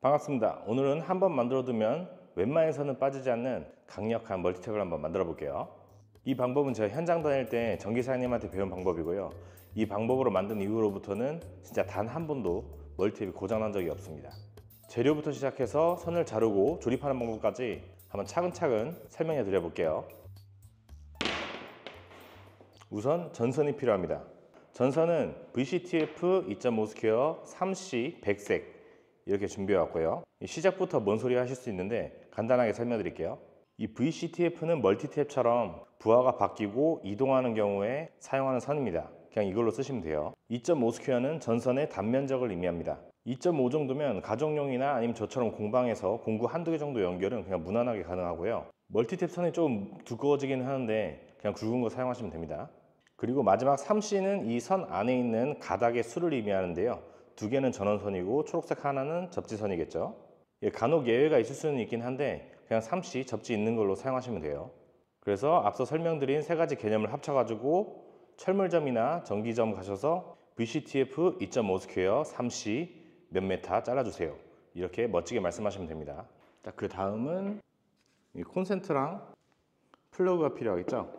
반갑습니다. 오늘은 한번 만들어 두면 웬만해서는 빠지지 않는 강력한 멀티탭을 한번 만들어 볼게요. 이 방법은 제가 현장 다닐 때 전기사장님한테 배운 방법이고요. 이 방법으로 만든 이후로부터는 진짜 단 한 번도 멀티탭이 고장난 적이 없습니다. 재료부터 시작해서 선을 자르고 조립하는 방법까지 한번 차근차근 설명해 드려 볼게요. 우선 전선이 필요합니다. 전선은 VCTF 2.5 스퀘어 3C 100색 이렇게 준비해 왔고요. 시작부터 뭔 소리 하실 수 있는데 간단하게 설명드릴게요. 이 VCTF는 멀티탭처럼 부하가 바뀌고 이동하는 경우에 사용하는 선입니다. 그냥 이걸로 쓰시면 돼요. 2.5 스퀘어는 전선의 단면적을 의미합니다. 2.5 정도면 가정용이나 아니면 저처럼 공방에서 공구 한두 개 정도 연결은 그냥 무난하게 가능하고요. 멀티탭 선이 좀 두꺼워지긴 하는데 그냥 굵은 거 사용하시면 됩니다. 그리고 마지막 3C는 이 선 안에 있는 가닥의 수를 의미하는데요. 두 개는 전원선이고 초록색 하나는 접지선이겠죠. 간혹 예외가 있을 수는 있긴 한데 그냥 3C 접지 있는 걸로 사용하시면 돼요. 그래서 앞서 설명드린 세 가지 개념을 합쳐가지고 철물점이나 전기점 가셔서 VCTF 2.5 스퀘어 3C 몇 메타 잘라주세요. 이렇게 멋지게 말씀하시면 됩니다. 그 다음은 콘센트랑 플러그가 필요하겠죠.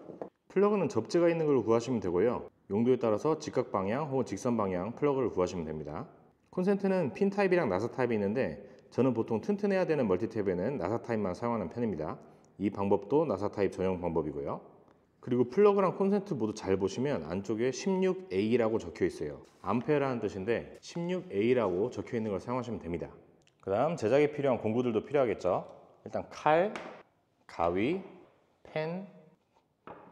플러그는 접지가 있는 걸로 구하시면 되고요. 용도에 따라서 직각 방향 혹은 직선 방향 플러그를 구하시면 됩니다. 콘센트는 핀 타입이랑 나사 타입이 있는데 저는 보통 튼튼해야 되는 멀티탭에는 나사 타입만 사용하는 편입니다. 이 방법도 나사 타입 전용 방법이고요. 그리고 플러그랑 콘센트 모두 잘 보시면 안쪽에 16A라고 적혀 있어요. 암페어라는 뜻인데 16A라고 적혀 있는 걸 사용하시면 됩니다. 그 다음 제작에 필요한 공구들도 필요하겠죠. 일단 칼, 가위, 펜,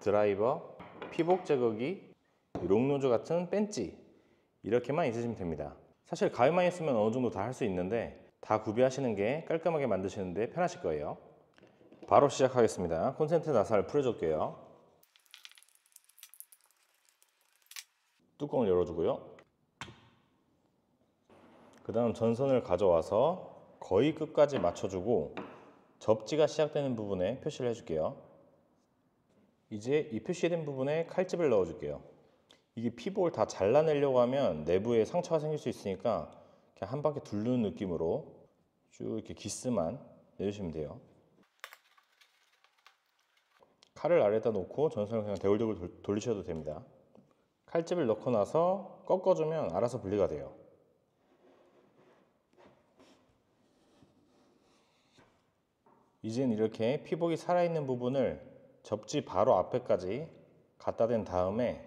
드라이버, 피복 제거기, 롱노즈 같은 벤치 이렇게만 있으시면 됩니다. 사실 가위만 있으면 어느 정도 다 할 수 있는데 다 구비하시는 게 깔끔하게 만드시는데 편하실 거예요. 바로 시작하겠습니다. 콘센트 나사를 풀어줄게요. 뚜껑을 열어주고요. 그 다음 전선을 가져와서 거의 끝까지 맞춰주고 접지가 시작되는 부분에 표시를 해줄게요. 이제 이 표시된 부분에 칼집을 넣어줄게요. 이게 피복을 다 잘라내려고 하면 내부에 상처가 생길 수 있으니까 그냥 한 바퀴 두르는 느낌으로 쭉 이렇게 기스만 내주시면 돼요. 칼을 아래다 놓고 전선을 그냥 대굴대굴 돌리셔도 됩니다. 칼집을 넣고 나서 꺾어주면 알아서 분리가 돼요. 이젠 이렇게 피복이 살아있는 부분을 접지 바로 앞에까지 갖다 댄 다음에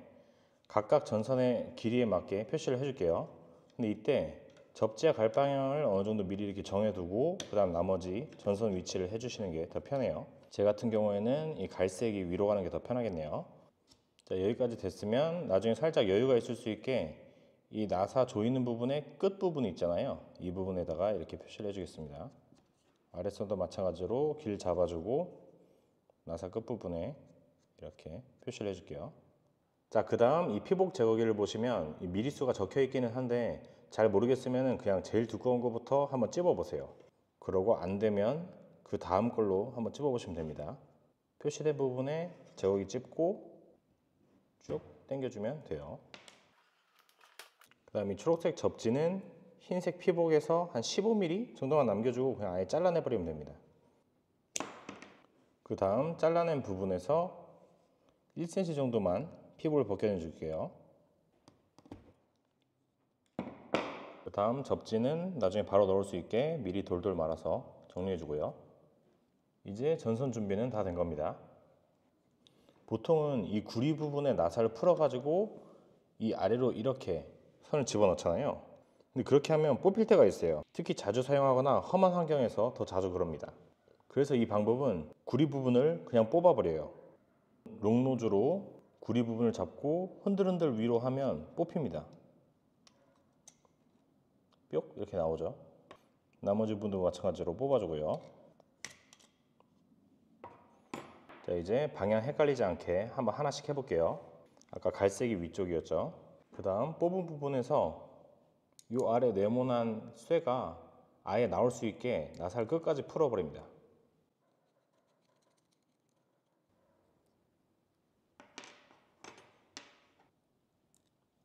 각각 전선의 길이에 맞게 표시를 해줄게요. 근데 이때 접지와 갈 방향을 어느 정도 미리 이렇게 정해두고 그 다음 나머지 전선 위치를 해주시는 게 더 편해요. 제 같은 경우에는 이 갈색이 위로 가는 게 더 편하겠네요. 자, 여기까지 됐으면 나중에 살짝 여유가 있을 수 있게 이 나사 조이는 부분의 끝부분 있잖아요. 이 부분에다가 이렇게 표시를 해주겠습니다. 아래선도 마찬가지로 길 잡아주고 나사 끝부분에 이렇게 표시를 해줄게요. 자, 그 다음 이 피복 제거기를 보시면 이 미리수가 적혀 있기는 한데 잘 모르겠으면 그냥 제일 두꺼운 것부터 한번 찝어 보세요. 그러고 안 되면 그 다음 걸로 한번 찝어 보시면 됩니다. 표시된 부분에 제거기 찝고 쭉 당겨주면 돼요. 그 다음 이 초록색 접지는 흰색 피복에서 한 15mm 정도만 남겨주고 그냥 아예 잘라내 버리면 됩니다. 그 다음 잘라낸 부분에서 1cm 정도만 피복을 벗겨내 줄게요. 그 다음 접지는 나중에 바로 넣을 수 있게 미리 돌돌 말아서 정리해 주고요. 이제 전선 준비는 다 된 겁니다. 보통은 이 구리 부분에 나사를 풀어 가지고 이 아래로 이렇게 선을 집어넣잖아요. 근데 그렇게 하면 뽑힐 때가 있어요. 특히 자주 사용하거나 험한 환경에서 더 자주 그럽니다. 그래서 이 방법은 구리 부분을 그냥 뽑아 버려요. 롱노즈로 구리 부분을 잡고 흔들흔들 위로 하면 뽑힙니다. 뿅 이렇게 나오죠. 나머지 부분도 마찬가지로 뽑아주고요. 자, 이제 방향 헷갈리지 않게 한번 하나씩 해볼게요. 아까 갈색이 위쪽이었죠. 그 다음 뽑은 부분에서 이 아래 네모난 쇠가 아예 나올 수 있게 나사를 끝까지 풀어버립니다.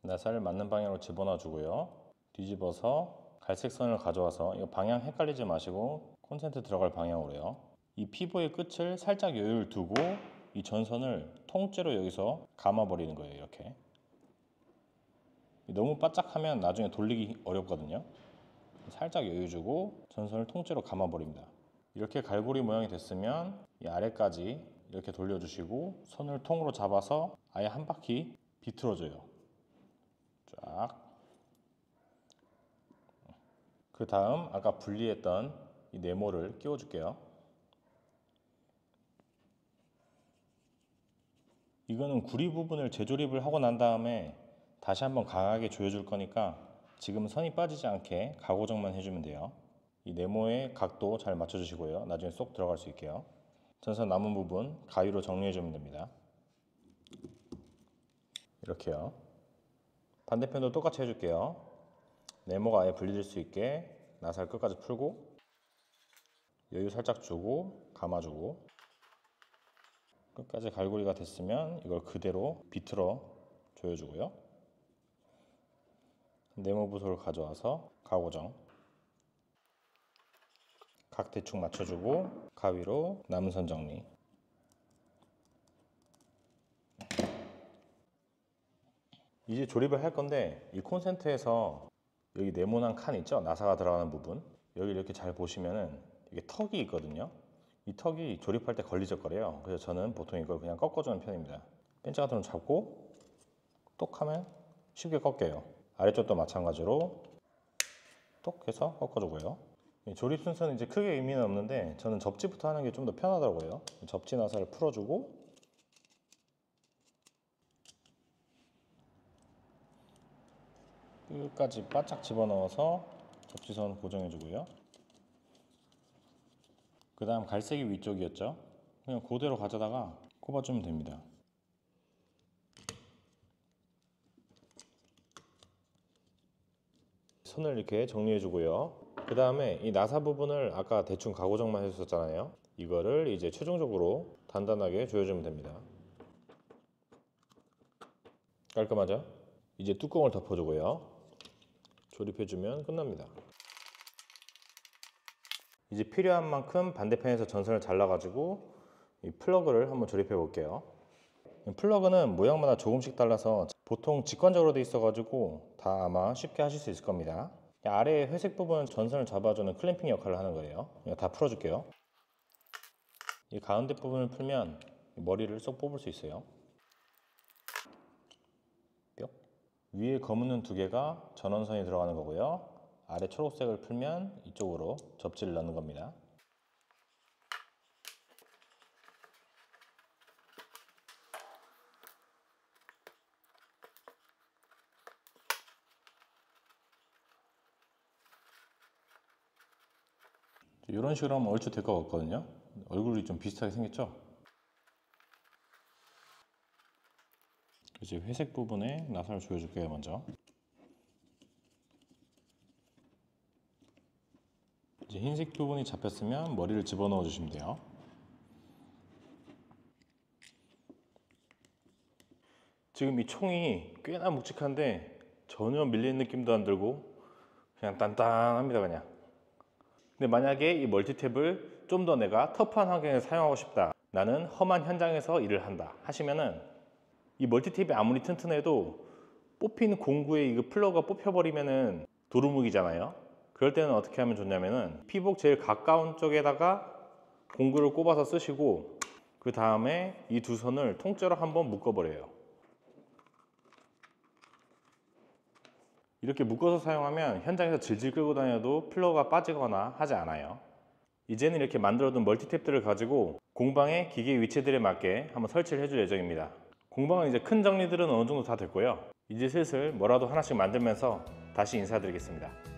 나사를 맞는 방향으로 집어넣어 주고요. 뒤집어서 갈색 선을 가져와서 이거 방향 헷갈리지 마시고 콘센트 들어갈 방향으로요. 이 피부의 끝을 살짝 여유를 두고 이 전선을 통째로 여기서 감아버리는 거예요. 이렇게. 너무 바짝하면 나중에 돌리기 어렵거든요. 살짝 여유 주고 전선을 통째로 감아버립니다. 이렇게 갈고리 모양이 됐으면 이 아래까지 이렇게 돌려주시고 손을 통으로 잡아서 아예 한 바퀴 비틀어줘요. 쫙. 그 다음 아까 분리했던 이 네모를 끼워줄게요. 이거는 구리 부분을 재조립을 하고 난 다음에 다시 한번 강하게 조여줄 거니까 지금 선이 빠지지 않게 가고정만 해주면 돼요. 이 네모의 각도 잘 맞춰주시고요. 나중에 쏙 들어갈 수 있게요. 전선 남은 부분 가위로 정리해주면 됩니다. 이렇게요. 반대편도 똑같이 해줄게요. 네모가 아예 분리될 수 있게 나사를 끝까지 풀고 여유 살짝 주고 감아주고 끝까지 갈고리가 됐으면 이걸 그대로 비틀어 조여주고요. 네모 부소를 가져와서 가고정 각 대충 맞춰주고 가위로 남은 선 정리. 이제 조립을 할 건데 이 콘센트에서 여기 네모난 칸 있죠? 나사가 들어가는 부분 여기 이렇게 잘 보시면은 이게 턱이 있거든요. 이 턱이 조립할 때 걸리적거려요. 그래서 저는 보통 이걸 그냥 꺾어주는 편입니다. 벤치 같은 거 잡고 똑 하면 쉽게 꺾여요. 아래쪽도 마찬가지로 똑 해서 꺾어주고요. 조립 순서는 이제 크게 의미는 없는데 저는 접지부터 하는 게 좀 더 편하더라고요. 접지 나사를 풀어주고 끝까지 바짝 집어넣어서 접지선 고정해주고요. 그 다음 갈색이 위쪽이었죠. 그냥 그대로 가져다가 꼽아주면 됩니다. 선을 이렇게 정리해주고요. 그 다음에 이 나사 부분을 아까 대충 가고정만 해줬었잖아요. 이거를 이제 최종적으로 단단하게 조여주면 됩니다. 깔끔하죠? 이제 뚜껑을 덮어주고요. 조립해주면 끝납니다. 이제 필요한 만큼 반대편에서 전선을 잘라가지고 이 플러그를 한번 조립해 볼게요. 플러그는 모양마다 조금씩 달라서 보통 직관적으로 돼 있어가지고 다 아마 쉽게 하실 수 있을 겁니다. 아래 회색 부분은 전선을 잡아주는 클램핑 역할을 하는 거예요. 다 풀어줄게요. 이 가운데 부분을 풀면 머리를 쏙 뽑을 수 있어요. 뿅. 위에 검은 눈 2개가 전원선이 들어가는 거고요. 아래 초록색을 풀면 이쪽으로 접지를 넣는 겁니다. 이런 식으로 하면 얼추 될 것 같거든요. 얼굴이 좀 비슷하게 생겼죠? 이제 회색 부분에 나사를 조여줄게요. 먼저 이제 흰색 부분이 잡혔으면 머리를 집어넣어 주시면 돼요. 지금 이 총이 꽤나 묵직한데 전혀 밀리는 느낌도 안 들고 그냥 단단합니다. 그냥. 근데 만약에 이 멀티탭을 좀 더 내가 터프한 환경에서 사용하고 싶다, 나는 험한 현장에서 일을 한다 하시면은 이 멀티탭이 아무리 튼튼해도 뽑힌 공구에 이거 플러그가 뽑혀버리면은 도루묵이잖아요. 그럴 때는 어떻게 하면 좋냐면은 피복 제일 가까운 쪽에다가 공구를 꼽아서 쓰시고 그 다음에 이 두 선을 통째로 한번 묶어버려요. 이렇게 묶어서 사용하면 현장에서 질질 끌고 다녀도 플러그가 빠지거나 하지 않아요. 이제는 이렇게 만들어둔 멀티탭들을 가지고 공방의 기계 위치들에 맞게 한번 설치를 해줄 예정입니다. 공방은 이제 큰 정리들은 어느 정도 다 됐고요. 이제 슬슬 뭐라도 하나씩 만들면서 다시 인사드리겠습니다.